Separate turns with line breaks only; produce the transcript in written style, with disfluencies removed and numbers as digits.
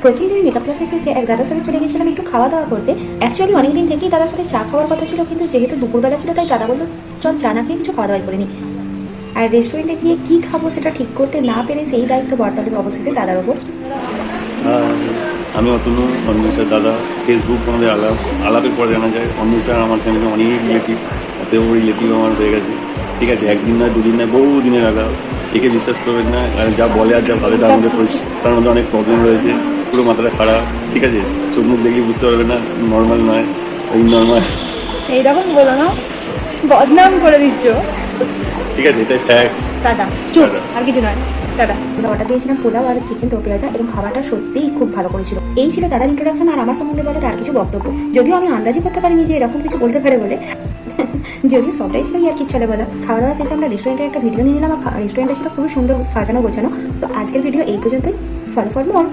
প্রথম দিন মেকআপ ক্লাসে শেষে এক দাদার সাথে চলে গেছিলাম একটু খাওয়া দাওয়া করতে। অ্যাকচুয়ালি অনেকদিন থেকেই দাদার সাথে চা খাওয়ার কথা ছিল, কিন্তু যেহেতু দুপুরবেলা ছিল তাই দাদা বললো চল চা না খেয়ে কিছু খাওয়া দাওয়া করিনি। আর রেস্টুরেন্টে গিয়ে কী খাবো সেটা ঠিক করতে না পেরে সেই দায়িত্ব বর্তালো অবশেষে দাদার ওপর।
আমি অতনু, অন্বেষার দাদা। ফেসবুক আমাদের আলাপের পর জানা যায় অন্বেষার আমার ফ্যামিলি অনেক রিলেটিভ, অতএব রিলেটিভ আমার হয়ে গেছে। ঠিক আছে, একদিন নয় দুদিন নয় বহু দিনের আলাপ। একে বিশ্বাস করবেন না, আর যা বলে আর যা ভাবে তার মধ্যে অনেক প্রবলেম রয়েছে। পুরো মাথাটা খারাপ। ঠিক আছে, চোখ মুখ দেখলে বুঝতে পারবে না, নর্মাল নয়, ওই নর্মাল।
এইরকম বলো না, বদনাম করে দিচ্ছ।
ঠিক আছে, এটাই ফ্যাক্ট।
টাটা, চুপ, আর কিছু নয়, টাটা।
অর্ডার দিয়েছিলাম পোলাও আর চিকেন দো পেঁয়াজা, এবং খাবারটা সত্যিই খুব ভালো করেছিল। এই ছিল দাদার ইন্ট্রোডাকশন আর আমার সম্বন্ধে বলে তার কিছু বক্তব্য। যদিও আমি আন্দাজই করতে পারিনি যে এরকম কিছু বলতে পারে বলে। যদিও সবটাই ছিল আর কি চলে বলা। খাওয়া দাওয়া শেষে আমরা রেস্টুরেন্টের একটা ভিডিও নিয়ে নিলাম, আর রেস্টুরেন্টটা ছিল খুবই সুন্দর সাজানো গোছানো। তো আজকের ভিডিও এই পর্যন্তই। Follow for more.